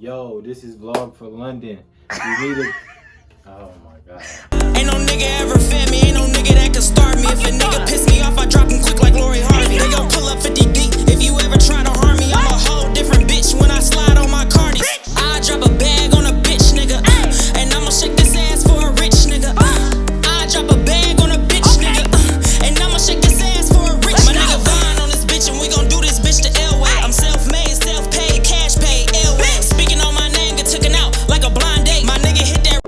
Yo, this is vlog for London. You need to. Oh my god. Ain't no nigga ever fed me, ain't no nigga that can start me. If a nigga piss me off, I drop him quick like Lori Harvey. They gon' pull up 50 deep. If you ever try to harm me, I'm a whole different bitch when I slide on my cardies. I drop a bag on a bitch, nigga. And I'ma shake this ass for a rich nigga. I drop a bag on a bitch, nigga. And I'ma shake this ass for a rich nigga. My nigga Vine on this bitch, and we gon' do this bitch the L-way. I'm self-made, self-paid, cash paid, L-way. Speaking on my name, get taken out like a blind date. My nigga hit that.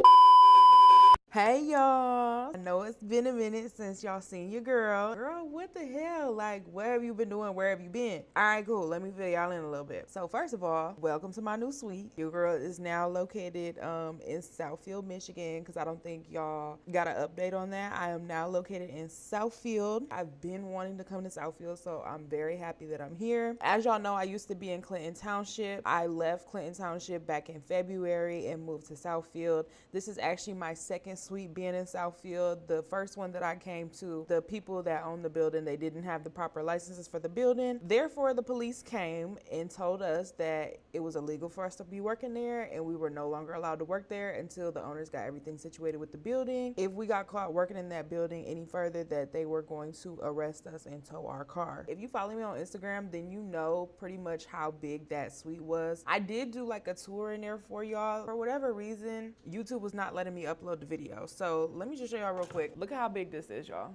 Hey y'all, I know it's been a minute since y'all seen your girl. Girl, what the hell? Like, what have you been doing? Where have you been? All right, cool. Let me fill y'all in a little bit. So first of all, welcome to my new suite. Your girl is now located in Southfield, Michigan, because I don't think y'all got an update on that. I am now located in Southfield. I've been wanting to come to Southfield, so I'm very happy that I'm here. As y'all know, I used to be in Clinton Township. I left Clinton Township back in February and moved to Southfield. This is actually my second suite being in Southfield. The first one that I came to, the people that own the building, they didn't have the proper licenses for the building. Therefore, the police came and told us that it was illegal for us to be working there and we were no longer allowed to work there until the owners got everything situated with the building. If we got caught working in that building any further, that they were going to arrest us and tow our car. If you follow me on Instagram, then you know pretty much how big that suite was. I did do like a tour in there for y'all. For whatever reason, YouTube was not letting me upload the video. So let me just show y'all real quick. Look at how big this is, y'all.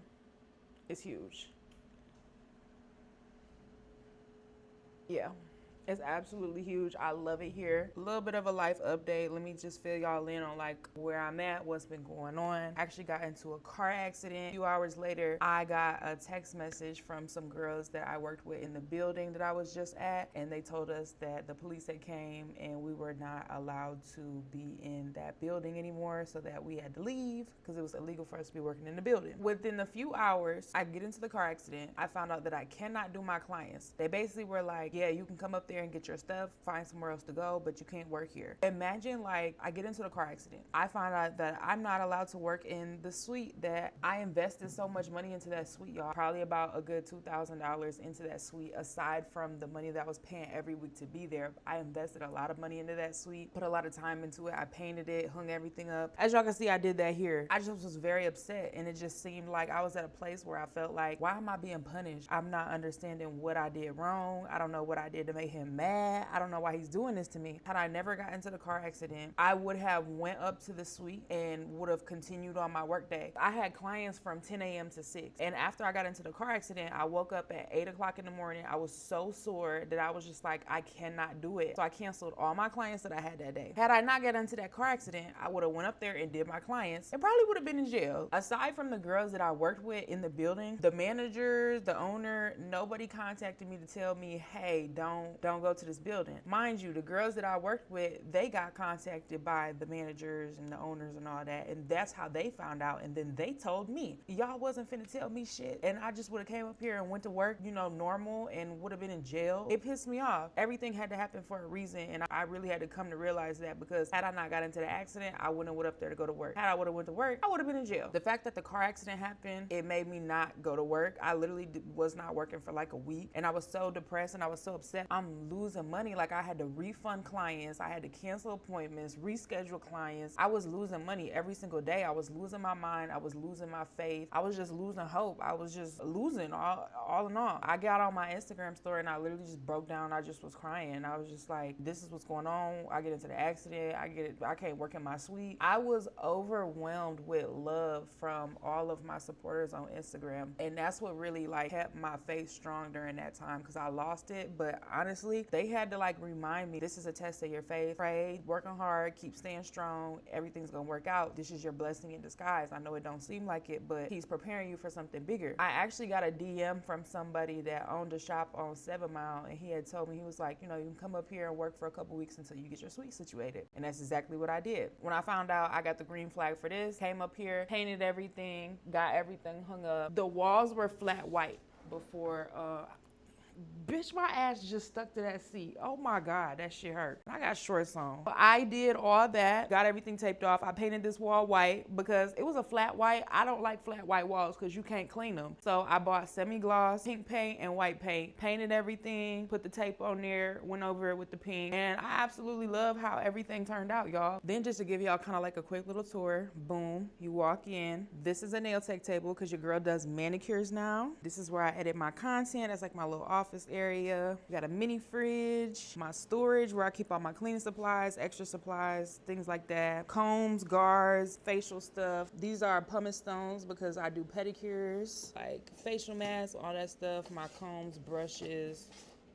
It's huge. Yeah. It's absolutely huge. I love it here. A little bit of a life update. Let me just fill y'all in on like where I'm at, what's been going on. I actually got into a car accident. A few hours later, I got a text message from some girls that I worked with in the building that I was just at, and they told us that the police had came and we were not allowed to be in that building anymore, so that we had to leave because it was illegal for us to be working in the building. Within a few hours, I get into the car accident. I found out that I cannot do my clients. They basically were like, yeah, you can come up there and get your stuff, find somewhere else to go, but you can't work here. Imagine, like, I get into the car accident. I find out that I'm not allowed to work in the suite that I invested so much money into. That suite, y'all. Probably about a good $2,000 into that suite, aside from the money that I was paying every week to be there. I invested a lot of money into that suite, put a lot of time into it. I painted it, hung everything up. As y'all can see, I did that here. I just was very upset, and it just seemed like I was at a place where I felt like, why am I being punished? I'm not understanding what I did wrong. I don't know what I did to make him mad. I don't know why he's doing this to me. Had I never got into the car accident, I would have went up to the suite and would have continued on my work day. I had clients from 10 a.m. to 6. And after I got into the car accident, I woke up at 8 o'clock in the morning. I was so sore that I was just like, I cannot do it. So I canceled all my clients that I had that day. Had I not got into that car accident, I would have went up there and did my clients and probably would have been in jail. Aside from the girls that I worked with in the building, the managers, the owner, nobody contacted me to tell me, hey, don't go to this building. Mind you, the girls that I worked with, they got contacted by the managers and the owners and all that, and that's how they found out. And then they told me, y'all wasn't finna tell me shit, and I just would have came up here and went to work, you know, normal, and would have been in jail. It pissed me off. Everything had to happen for a reason, and I really had to come to realize that, because had I not got into the accident, I wouldn't have went up there to go to work. Had I would have went to work, I would have been in jail. The fact that the car accident happened, it made me not go to work. I literally was not working for like a week, and I was so depressed and I was so upset. I'm losing money. Like, I had to refund clients, I had to cancel appointments, reschedule clients. I was losing money every single day. I was losing my mind. I was losing my faith. I was just losing hope. I was just losing all in all. I got on my Instagram story and I literally just broke down. I just was crying. I was just like, this is what's going on. I get into the accident. I can't work in my suite. I was overwhelmed with love from all of my supporters on Instagram. And that's what really like kept my faith strong during that time, because I lost it. But honestly, they had to like remind me, this is a test of your faith. Pray, working hard, keep staying strong. Everything's gonna work out. This is your blessing in disguise. I know it don't seem like it, but he's preparing you for something bigger. I actually got a DM from somebody that owned a shop on 7 Mile, and he had told me, he was like, you know, you can come up here and work for a couple weeks until you get your suite situated. And that's exactly what I did. When I found out I got the green flag for this, came up here, painted everything, got everything hung up. The walls were flat white before Bitch, my ass just stuck to that seat. Oh my God, that shit hurt. I got shorts on. I did all that, got everything taped off. I painted this wall white because it was a flat white. I don't like flat white walls because you can't clean them. So I bought semi-gloss, pink paint, and white paint. Painted everything, put the tape on there, went over it with the pink. And I absolutely love how everything turned out, y'all. Then just to give y'all kind of like a quick little tour, boom, you walk in. This is a nail tech table because your girl does manicures now. This is where I edit my content. That's like my little office area. We got a mini fridge, my storage where I keep all my cleaning supplies, extra supplies, things like that. Combs, guards, facial stuff. These are pumice stones because I do pedicures, like facial masks, all that stuff. My combs, brushes,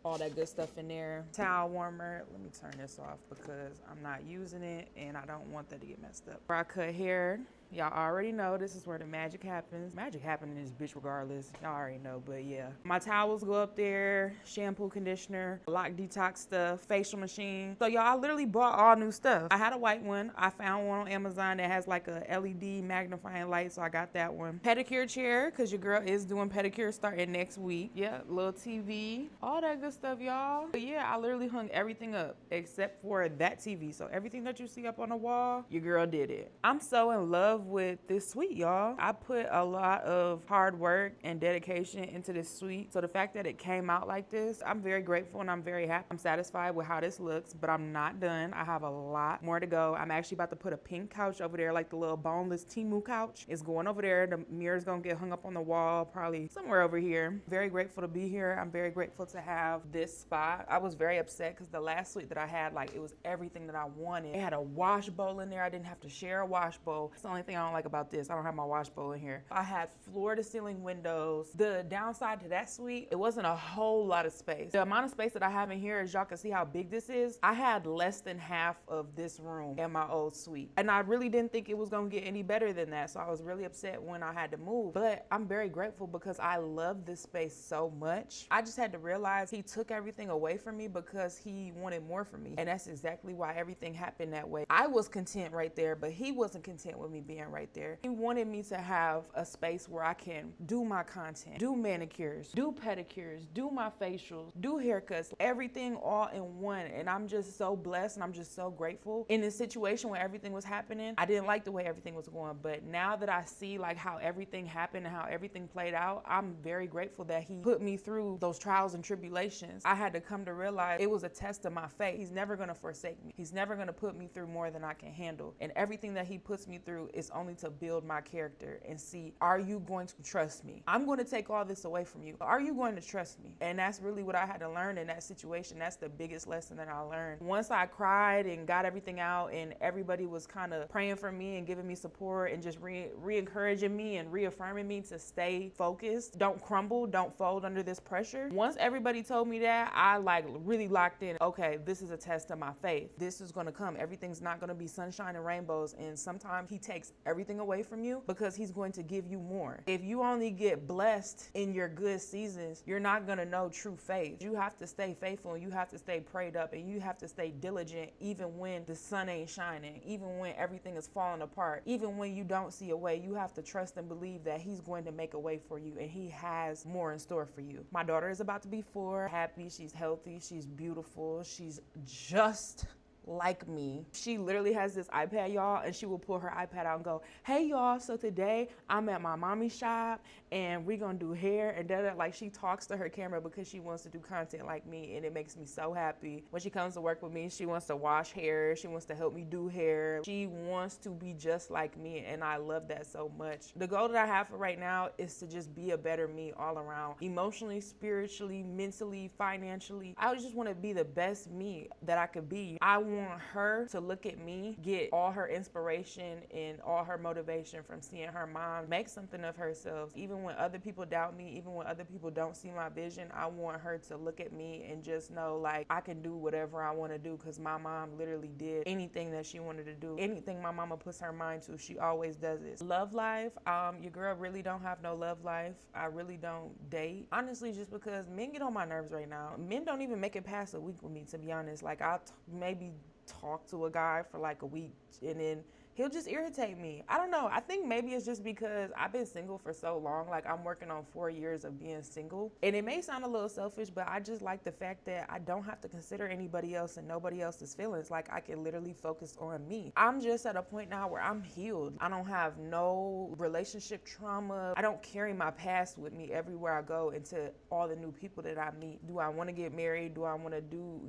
all that good stuff in there. Towel warmer. Let me turn this off because I'm not using it and I don't want that to get messed up. Where I cut hair. Y'all already know this is where the magic happens. Magic happening in this bitch regardless. Y'all already know, but yeah. My towels go up there, shampoo, conditioner, lock detox stuff, facial machine. So y'all, I literally bought all new stuff. I had a white one. I found one on Amazon that has like a LED magnifying light, so I got that one. Pedicure chair, because your girl is doing pedicure starting next week. Yeah, little TV, all that good stuff, y'all. But yeah, I literally hung everything up except for that TV. So everything that you see up on the wall, your girl did it. I'm so in love with this suite, y'all. I put a lot of hard work and dedication into this suite. So the fact that it came out like this, I'm very grateful and I'm very happy. I'm satisfied with how this looks, but I'm not done. I have a lot more to go. I'm actually about to put a pink couch over there, like the little boneless Temu couch. It's going over there. The mirror's gonna get hung up on the wall, probably somewhere over here. Very grateful to be here. I'm very grateful to have this spot. I was very upset because the last suite that I had, like, it was everything that I wanted. It had a wash bowl in there. I didn't have to share a wash bowl. It's the only thing I don't like about this. I don't have my wash bowl in here. I had floor to ceiling windows. The downside to that suite, it wasn't a whole lot of space. The amount of space that I have in here, as y'all can see how big this is, I had less than half of this room in my old suite. And I really didn't think it was gonna get any better than that. So I was really upset when I had to move. But I'm very grateful because I love this space so much. I just had to realize he took everything away from me because he wanted more from me. And that's exactly why everything happened that way. I was content right there, but he wasn't content with me being right there. He wanted me to have a space where I can do my content, do manicures, do pedicures, do my facials, do haircuts, everything all in one. And I'm just so blessed and I'm just so grateful. In this situation where everything was happening, I didn't like the way everything was going, but now that I see like how everything happened and how everything played out, I'm very grateful that he put me through those trials and tribulations. I had to come to realize it was a test of my faith. He's never gonna forsake me. He's never gonna put me through more than I can handle. And everything that he puts me through is only to build my character and see, are you going to trust me? I'm going to take all this away from you. Are you going to trust me? And that's really what I had to learn in that situation. That's the biggest lesson that I learned. Once I cried and got everything out and everybody was kind of praying for me and giving me support and just re-encouraging me and reaffirming me to stay focused, don't crumble, don't fold under this pressure. Once everybody told me that, I like really locked in, okay, this is a test of my faith. This is going to come. Everything's not going to be sunshine and rainbows. And sometimes he takes everything away from you because he's going to give you more. If you only get blessed in your good seasons, you're not going to know true faith. You have to stay faithful and you have to stay prayed up and you have to stay diligent even when the sun ain't shining, even when everything is falling apart, even when you don't see a way. You have to trust and believe that he's going to make a way for you and he has more in store for you. My daughter is about to be 4, happy, she's healthy, she's beautiful, she's just like me. She literally has this iPad, y'all, and she will pull her iPad out and go, hey y'all, so today I'm at my mommy's shop and we're gonna do hair and da-da. Like, she talks to her camera because she wants to do content like me, and it makes me so happy. When she comes to work with me, she wants to wash hair, she wants to help me do hair, she wants to be just like me, and I love that so much. The goal that I have for right now is to just be a better me all around, emotionally, spiritually, mentally, financially. I just want to be the best me that I could be. I want her to look at me, get all her inspiration and all her motivation from seeing her mom make something of herself. Even when other people doubt me, even when other people don't see my vision, I want her to look at me and just know, like, I can do whatever I want to do because my mom literally did anything that she wanted to do. Anything my mama puts her mind to, she always does it. Love life, your girl really don't have no love life. I really don't date. Honestly, just because men get on my nerves right now. Men don't even make it past a week with me, to be honest. Like, I'll maybe talk to a guy for like a week and then he'll just irritate me. I don't know. I think maybe it's just because I've been single for so long. Like, I'm working on 4 years of being single. And it may sound a little selfish, but I just like the fact that I don't have to consider anybody else and nobody else's feelings. Like, I can literally focus on me. I'm just at a point now where I'm healed. I don't have no relationship trauma. I don't carry my past with me everywhere I go into all the new people that I meet. Do I want to get married? Do I want to do,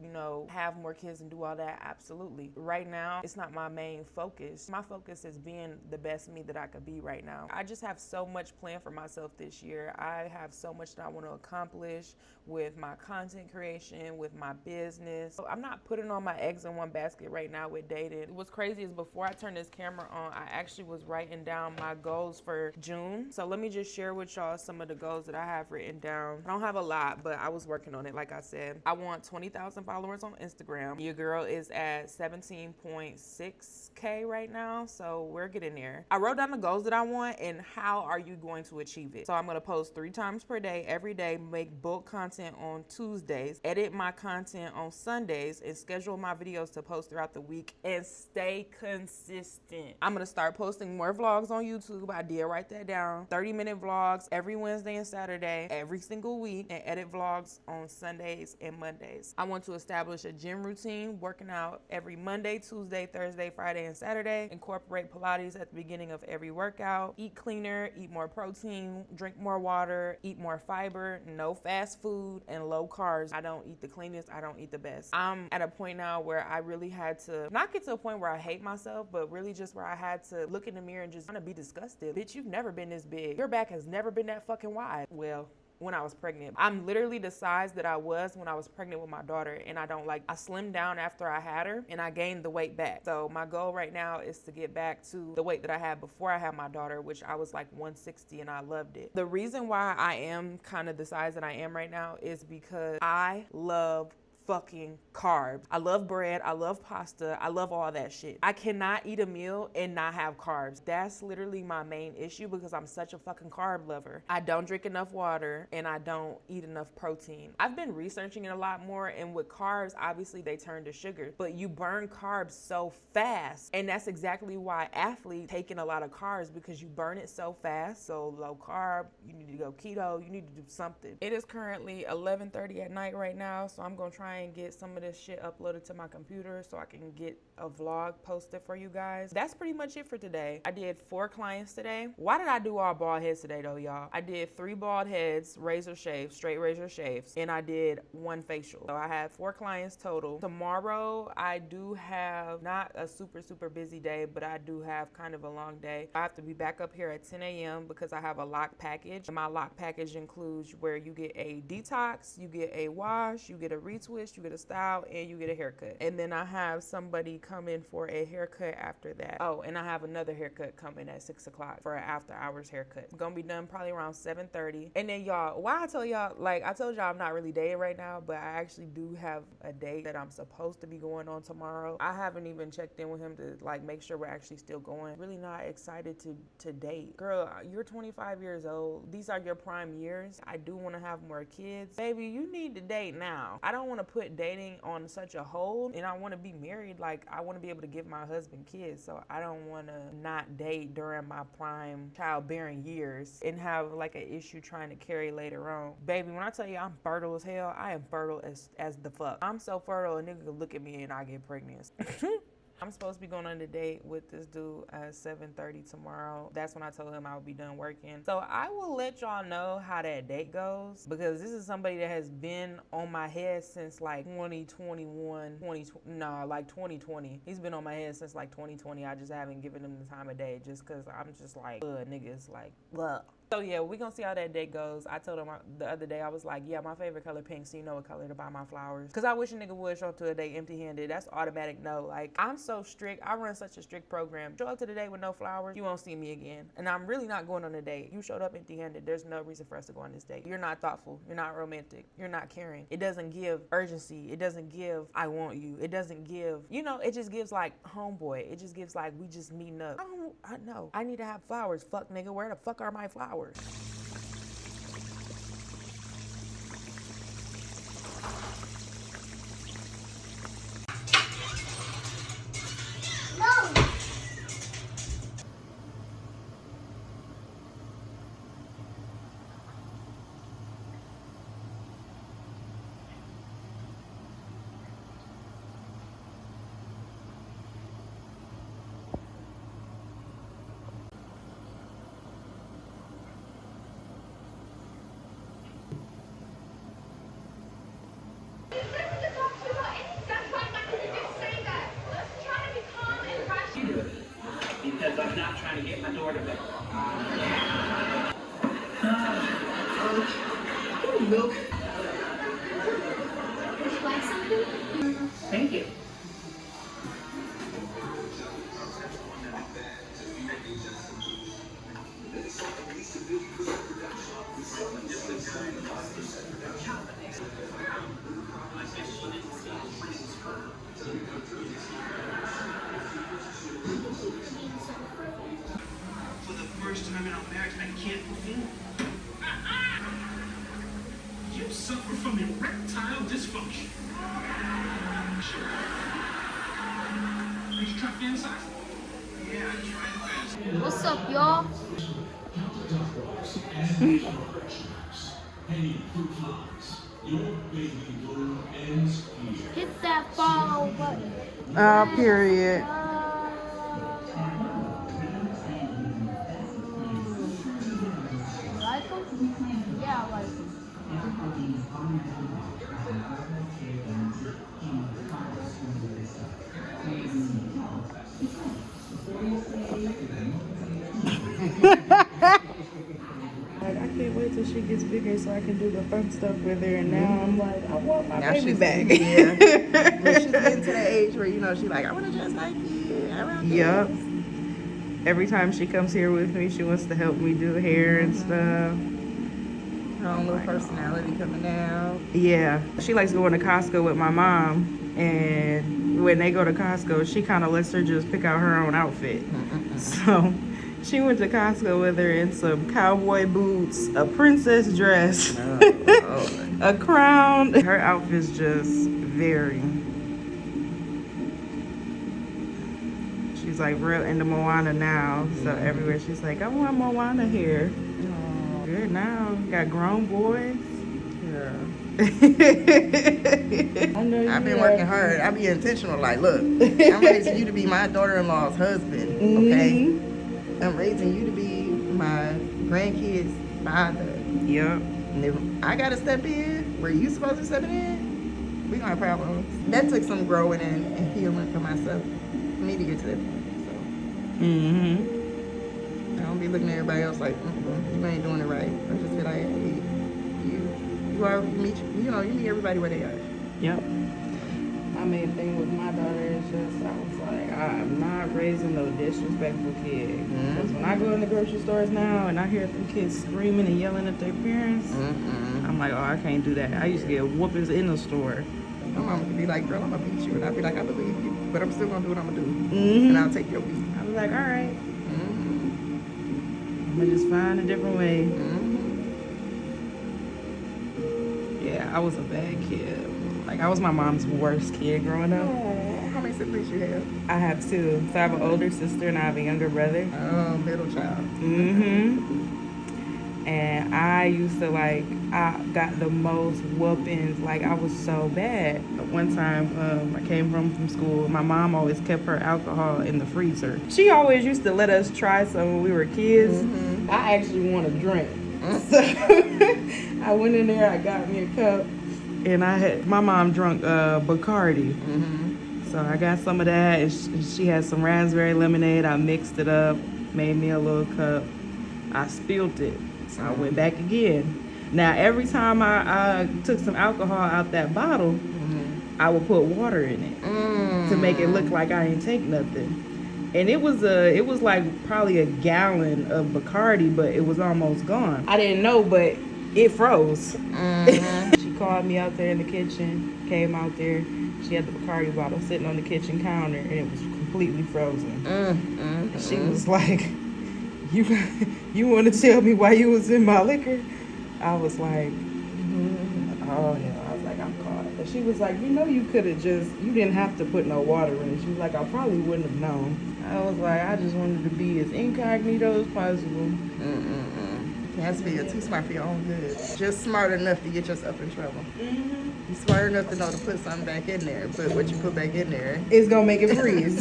have more kids and do all that? Absolutely. Right now, it's not my main focus. My focus is being the best me that I could be right now. I just have so much planned for myself this year. I have so much that I want to accomplish with my content creation, with my business. So I'm not putting all my eggs in one basket right now with dating. What's crazy is before I turned this camera on, I actually was writing down my goals for June. So let me just share with y'all some of the goals that I have written down. I don't have a lot, but I was working on it. Like I said, I want 20,000 followers on Instagram. Your girl is at 17.6K right now, so we're getting there. I wrote down the goals that I want and how are you going to achieve it. So I'm going to post 3 times per day, every day, make bulk content on Tuesdays, edit my content on Sundays, and schedule my videos to post throughout the week and stay consistent. I'm going to start posting more vlogs on YouTube. I did write that down. 30-minute vlogs every Wednesday and Saturday, every single week, and edit vlogs on Sundays and Mondays. I want to establish a gym routine, working out every Monday, Tuesday, Thursday, Friday, and Saturday. Incorporate Pilates at the beginning of every workout. Eat cleaner, eat more protein, drink more water, eat more fiber, no fast food, and low carbs. I don't eat the cleanest, I don't eat the best. I'm at a point now where I really had to not get to a point where I hate myself, but really just where I had to look in the mirror and just kind of be disgusted. Bitch, you've never been this big. Your back has never been that fucking wide. Well, when I was pregnant, I'm literally the size that I was when I was pregnant with my daughter, and I slimmed down after I had her and I gained the weight back. So my goal right now is to get back to the weight that I had before I had my daughter, which I was like 160, and I loved it. The reason why I am kind of the size that I am right now is because I love fucking carbs. I love bread. I love pasta. I love all that shit. I cannot eat a meal and not have carbs. That's literally my main issue because I'm such a fucking carb lover. I don't drink enough water and I don't eat enough protein. I've been researching it a lot more, and with carbs, obviously they turn to sugar, but you burn carbs so fast, and that's exactly why athletes taking a lot of carbs, because you burn it so fast. So low carb, you need to go keto, you need to do something. It is currently 11:30 at night right now, so I'm gonna try and get some of this shit uploaded to my computer so I can get a vlog posted for you guys. That's pretty much it for today. I did 4 clients today. Why did I do all bald heads today though, y'all? I did 3 bald heads, razor shaves, straight razor shaves, and I did 1 facial. So I had 4 clients total. Tomorrow I do have not a super busy day, but I do have kind of a long day. I have to be back up here at 10 a.m. because I have a lock package. And my lock package includes where you get a detox, you get a wash, you get a retwist, you get a style, and you get a haircut. And then I have somebody come in for a haircut after that. Oh, and I have another haircut coming at 6 o'clock for an after hours haircut. It's gonna be done probably around 7:30. And then y'all, why I tell y'all, like I told y'all I'm not really dating right now, but I actually do have a date that I'm supposed to be going on tomorrow. I haven't even checked in with him to like make sure we're actually still going. Really not excited to date. Girl, you're 25 years old. These are your prime years. I do want to have more kids. Baby, you need to date now. I don't want to put dating on such a hold, and I want to be married. Like, I want to be able to give my husband kids, so I don't want to not date during my prime childbearing years and have like an issue trying to carry later on. Baby, when I tell you I'm fertile as hell, I am fertile as the fuck. I'm so fertile, a nigga could look at me and I get pregnant. I'm supposed to be going on a date with this dude at 7:30 tomorrow. That's when I told him I would be done working. So I will let y'all know how that date goes, because this is somebody that has been on my head since like 2020. He's been on my head since like 2020. I just haven't given him the time of day just because I'm just like, niggas, like, ugh. So yeah, we gonna see how that day goes. I told him the other day, I was like, yeah, my favorite color pink, so you know what color to buy my flowers. Cause I wish a nigga would show up to a date empty-handed. That's automatic no. Like, I'm so strict. I run such a strict program. Show up to the date with no flowers, you won't see me again. And I'm really not going on a date. You showed up empty-handed, there's no reason for us to go on this date. You're not thoughtful. You're not romantic. You're not caring. It doesn't give urgency. It doesn't give I want you. It doesn't give, it just gives like homeboy. It just gives like we just meeting up. I know. I need to have flowers. Fuck nigga, where the fuck are my flowers? trying to get my daughter back. Milk. Would you like something? Thank you. For the first time in our marriage, I can't perform. You suffer from erectile dysfunction. Sure. Did you try inside? Yeah, I tried. What's up, y'all? Hit that follow button. Period. Like them? Yeah, I like them. Like, I can't wait till she gets bigger so I can do the fun stuff with her. And now I'm like, I want my baby she's back. Yeah. But she's getting to the age where, you know, she's like, I want to just like you. I want to Yup. Every time she comes here with me, she wants to help me do hair and stuff. her own little personality coming out. Yeah. She likes going to Costco with my mom. And when they go to Costco, she kind of lets her just pick out her own outfit. So she went to Costco with her in some cowboy boots, a princess dress, a crown. Her outfit's just very... She's like real into Moana now. So everywhere she's like, I want Moana here. Good now. Got grown boys. Yeah. I know I've been working hard. I be intentional. Like, look, I'm raising you to be my daughter-in-law's husband. Okay. I'm raising you to be my grandkids' father. Yep. And if I gotta step in where you supposed to step in, we gonna have problems. That took some growing and healing for myself, for me to get to that point. So I don't be looking at everybody else like, you ain't doing it right. I just be like, hey, you meet everybody where they are. Yep. My main thing with my daughter is just, I was like, I'm not raising no disrespectful kid. Because when I go in the grocery stores now and I hear them kids screaming and yelling at their parents, I'm like, oh, I can't do that. I used to get whoopings in the store. My mama could be like, girl, I'm gonna beat you. And I'd be like, I believe you, but I'm still gonna do what I'm gonna do. And I'll take your beat. I was like, all right. I'm gonna just find a different way. Yeah, I was a bad kid. Like, I was my mom's worst kid growing up. How many siblings you have? I have 2. So I have an older sister and I have a younger brother. Oh, middle child. And I used to, like, I got the most whoopings. Like, I was so bad. One time, I came home from school. My mom always kept her alcohol in the freezer. She always used to let us try some when we were kids. I actually want a drink. So I went in there, I got me a cup. And my mom drunk Bacardi. So I got some of that, and she had some raspberry lemonade. I mixed it up, made me a little cup. I spilled it, so I went back again. Now, every time I took some alcohol out that bottle, I would put water in it to make it look like I didn't take nothing. And it was like probably a gallon of Bacardi, but it was almost gone. I didn't know, but it froze. She called me out there in the kitchen, came out there. She had the Bacardi bottle sitting on the kitchen counter, and it was completely frozen. She was like, you want to tell me why you was in my liquor? I was like, oh, yeah. I was like, I'm caught. And she was like, you could have you didn't have to put no water in it. She was like, I probably wouldn't have known. I was like, I just wanted to be as incognito as possible. It has to be too smart for your own good. Just smart enough to get yourself in trouble. You're smart enough to know to put something back in there, but what you put back in there is gonna make it freeze.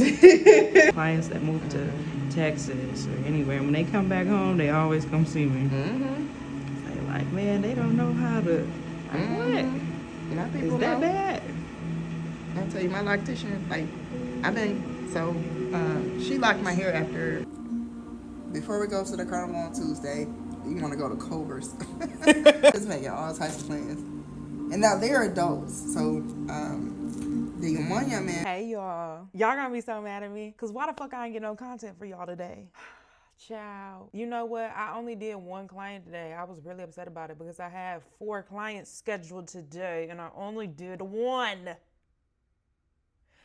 Clients that move to Texas or anywhere, when they come back home, they always come see me. They like, man, they don't know how to. Like, what? Is that bad? I'll tell you, my loctician, like, she locked my hair after before we go to the carnival on Tuesday, you want to go to Culver's. Just making all types of plans. And now they're adults, so the one young man. Hey y'all. Y'all gonna be so mad at me. Cause why the fuck I ain't get no content for y'all today? Ciao. You know what? I only did one client today. I was really upset about it because I had 4 clients scheduled today and I only did one.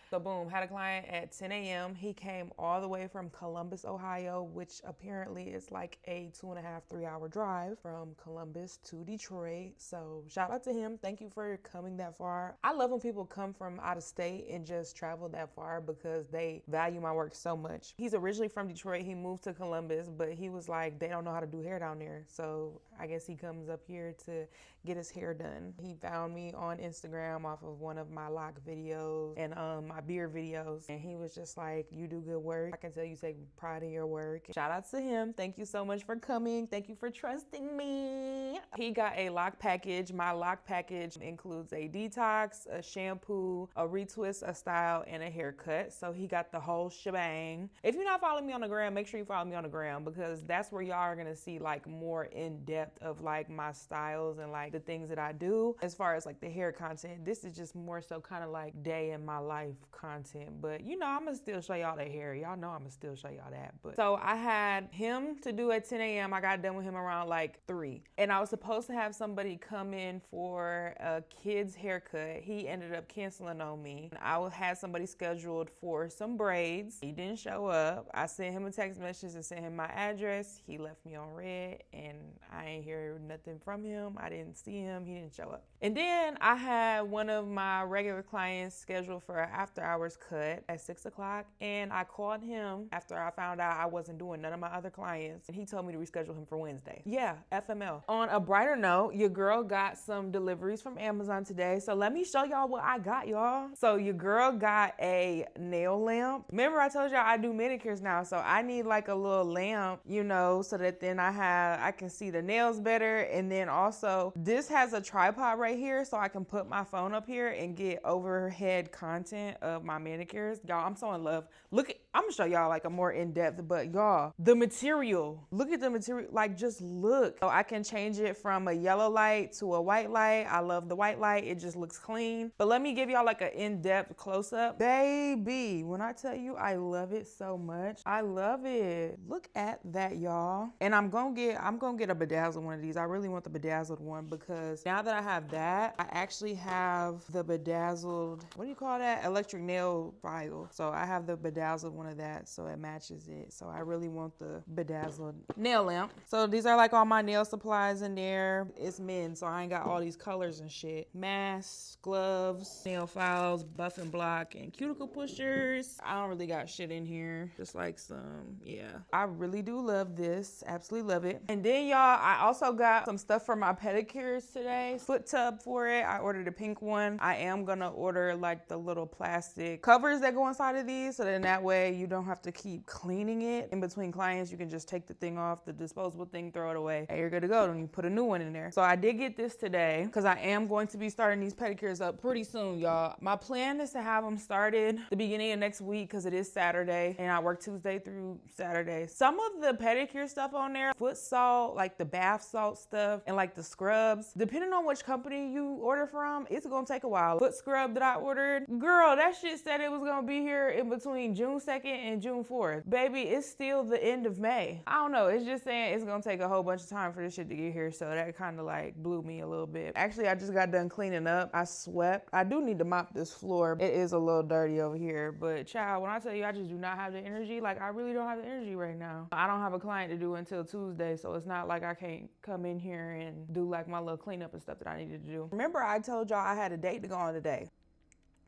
So boom, had a client at 10 a.m. He came all the way from Columbus, Ohio, which apparently is like a 2.5, 3-hour drive from Columbus to Detroit. So shout out to him. Thank you for coming that far. I love when people come from out of state and just travel that far because they value my work so much. He's originally from Detroit. He moved to Columbus, but he was like, they don't know how to do hair down there. So I guess he comes up here to get his hair done. He found me on Instagram off of one of my lock videos and my beard videos, and he was just like, you do good work. I can tell you take pride in your work. Shout out to him. Thank you so much for coming. Thank you for trusting me. He got a lock package. My lock package includes a detox, a shampoo, a retwist, a style, and a haircut. So he got the whole shebang. If you're not following me on the gram, make sure you follow me on the gram because that's where y'all are gonna see like more in depth of like my styles and like the things that I do. As far as like the hair content, this is just more so kind of like day in my life content, but you know, I'm gonna still show y'all the hair. Y'all know I'm gonna still show y'all that. But so I had him to do at 10 a.m. I got done with him around like 3. And I was supposed to have somebody come in for a kid's haircut. He ended up canceling on me. I had somebody scheduled for some braids. He didn't show up. I sent him a text message and sent him my address. He left me on red and I ain't hear nothing from him. I didn't see him. He didn't show up. And then I had one of my regular clients scheduled for an after hours cut at 6 o'clock. And I called him after I found out I wasn't doing none of my other clients. And he told me to reschedule him for Wednesday. Yeah, FML. On a brighter note, your girl got some deliveries from Amazon today. So let me show y'all what I got, y'all. So your girl got a nail lamp. Remember I told y'all I do manicures now. So I need like a little lamp, you know, so that then I can see the nails better. And then also this has a tripod right here so I can put my phone up here and get overhead content of my manicures. Y'all, I'm so in love. Look, I'm gonna show y'all like a more in-depth, but y'all, the material, look at the material, like just look. So I can change it from a yellow light to a white light. I love the white light. It just looks clean. But let me give y'all like an in-depth close-up. Baby, when I tell you I love it so much, I love it. Look at that, y'all. And I'm gonna get a bedazzled one of these. I really want the bedazzled one because now that I have that, I actually have the bedazzled, what do you call that? Electric nail file. So I have the bedazzled one of that so it matches it. So I really want the bedazzled nail lamp. So these are like all my nail supplies in there. It's men, so I ain't got all these colors and shit. Masks, gloves, nail files, buff and block, and cuticle pushers. I don't really got shit in here. Just like some, yeah. I really do love this. Absolutely love it. And then y'all, I also got some stuff for my pedicures today. Foot tub for it. I ordered a pink one. I am gonna order like the little plastic covers that go inside of these, so then that way you don't have to keep cleaning it. In between clients, you can just take the thing off, the disposable thing, throw it away, and you're good to go. Then you put a new one in there. So I did get this today because I am going to be starting these pedicures up pretty soon, y'all. My plan is to have them started the beginning of next week because it is Saturday and I work Tuesday through Saturday. Some of the pedicure stuff on there, foot salt, like the bath salt stuff, and like the scrubs, depending on which company you order from, it's gonna take a while. Foot scrub that I ordered, girl, that shit said it was gonna be here in between June 2nd and June 4th. Baby, it's still the end of May. I don't know, it's just saying it's gonna take a whole bunch of time for this shit to get here, so that kind of like blew me a little bit. Actually, I just got done cleaning up. I swept. I do need to mop this floor. It is a little dirty over here, but child, when I tell you I just do not have the energy, like I really don't have the energy right now. I don't have a client to do until Tuesday, so it's not like I can't come in here and do like my little cleanup and stuff that I needed to do. Remember I told y'all I had a date to go on today.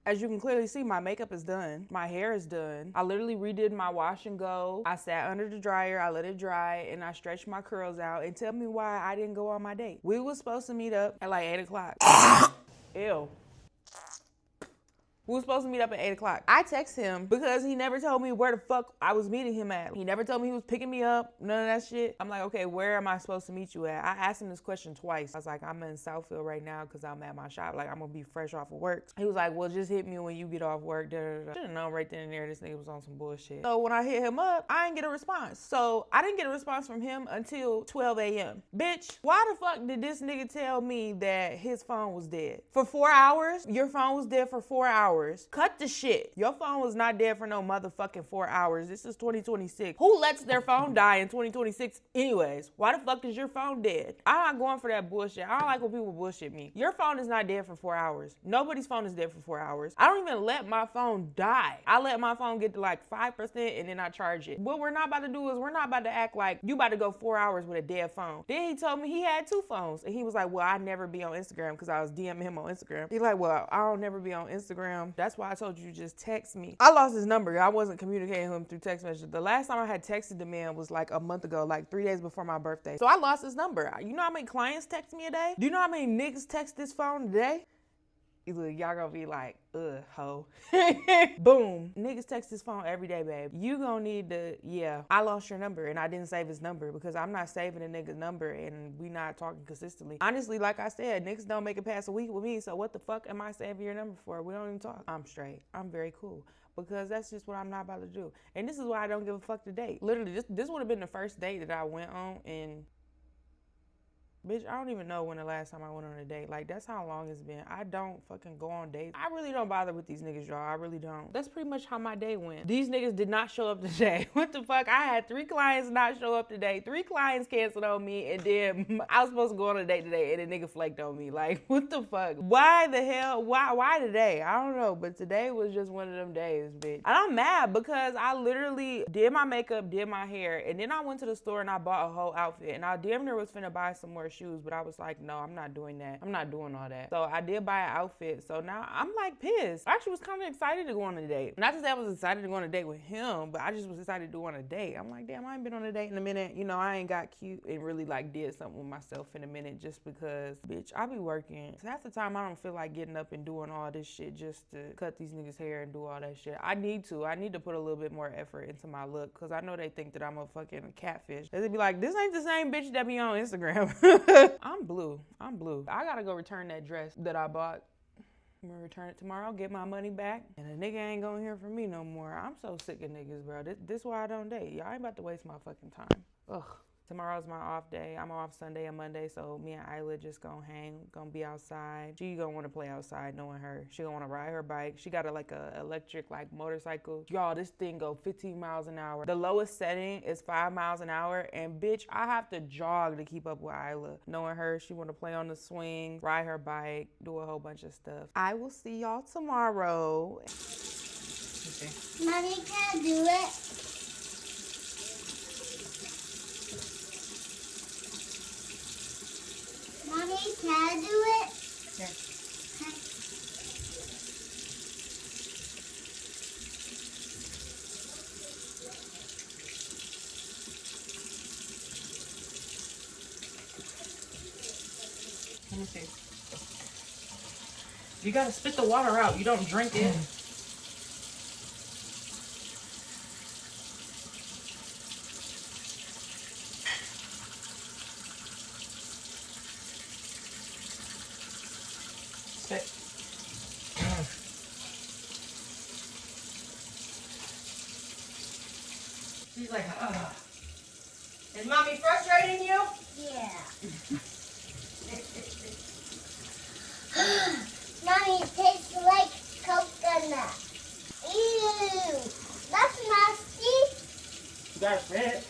As you can clearly see, my makeup is done. My hair is done. I literally redid my wash and go. I sat under the dryer, I let it dry, and I stretched my curls out. And tell me why I didn't go on my date. We was supposed to meet up at like 8 o'clock. Ew. We were supposed to meet up at 8 o'clock. I text him because he never told me where the fuck I was meeting him at. He never told me he was picking me up, none of that shit. I'm like, okay, where am I supposed to meet you at? I asked him this question twice. I was like, I'm in Southfield right now because I'm at my shop. Like, I'm gonna be fresh off of work. He was like, well, just hit me when you get off work. Should have known right then and there this nigga was on some bullshit. So when I hit him up, I didn't get a response. So I didn't get a response from him until 12 a.m. Bitch, why the fuck did this nigga tell me that his phone was dead? For 4 hours? Your phone was dead for 4 hours. Cut the shit. Your phone was not dead for no motherfucking 4 hours. This is 2026. Who lets their phone die in 2026 anyways? Why the fuck is your phone dead? I'm not going for that bullshit. I don't like when people bullshit me. Your phone is not dead for 4 hours. Nobody's phone is dead for 4 hours. I don't even let my phone die. I let my phone get to like 5% and then I charge it. What we're not about to do is we're not about to act like you about to go 4 hours with a dead phone. Then he told me he had 2 phones and he was like, well, I never be on Instagram because I was DMing him on Instagram. He's like, well, I don't never be on Instagram. That's why I told you just text me. I lost his number. I wasn't communicating with him through text message. The last time I had texted the man was like a month ago, like 3 days before my birthday. So I lost his number. You know how many clients text me a day? Do you know how many niggas text this phone a day? Y'all gonna be like, ugh, ho. Boom. Niggas text his phone every day, babe. You gonna need to, yeah, I lost your number and I didn't save his number because I'm not saving a nigga's number and we not talking consistently. Honestly, like I said, niggas don't make it past a week with me, so what the fuck am I saving your number for? We don't even talk. I'm straight. I'm very cool. Because that's just what I'm not about to do. And this is why I don't give a fuck to date. Literally, this would have been the first date that I went on and bitch, I don't even know when the last time I went on a date. Like, that's how long it's been. I don't fucking go on dates. I really don't bother with these niggas, y'all. I really don't. That's pretty much how my day went. These niggas did not show up today. What the fuck? I had 3 clients not show up today. 3 clients canceled on me, and then I was supposed to go on a date today, and a nigga flaked on me. Like, what the fuck? Why the hell? Why today? I don't know, but today was just one of them days, bitch. And I'm mad because I literally did my makeup, did my hair, and then I went to the store and I bought a whole outfit, and I damn near was finna buy some more shoes, but I was like, no, I'm not doing that. I'm not doing all that. So I did buy an outfit. So now I'm like pissed. I actually was kind of excited to go on a date. Not to say I was excited to go on a date with him, but I just was excited to go on a date. I'm like, damn, I ain't been on a date in a minute. You know, I ain't got cute and really like did something with myself in a minute just because, bitch, I be working. So half the time I don't feel like getting up and doing all this shit just to cut these niggas hair and do all that shit. I need to put a little bit more effort into my look because I know they think that I'm a fucking catfish. They be like, this ain't the same bitch that be on Instagram. I'm blue. I gotta go return that dress that I bought. I'm gonna return it tomorrow, get my money back, and a nigga ain't gonna hear from me no more. I'm so sick of niggas, bro. This why I don't date. Y'all ain't about to waste my fucking time. Ugh. Tomorrow's my off day. I'm off Sunday and Monday, so me and Isla just gonna hang, gonna be outside. She gonna wanna play outside, knowing her. She gonna wanna ride her bike. She got a electric like motorcycle. Y'all, this thing go 15 miles an hour. The lowest setting is 5 miles an hour, and bitch, I have to jog to keep up with Isla. Knowing her, she wanna play on the swing, ride her bike, do a whole bunch of stuff. I will see y'all tomorrow. Okay. Mommy, can I do it? Mommy, can I do it? Yeah. Okay. Let me see. You gotta spit the water out. You don't drink it. Spit. She's like, ugh. Is mommy frustrating you? Yeah. Mommy, it tastes like coconut. Ew, that's nasty. You gotta spit.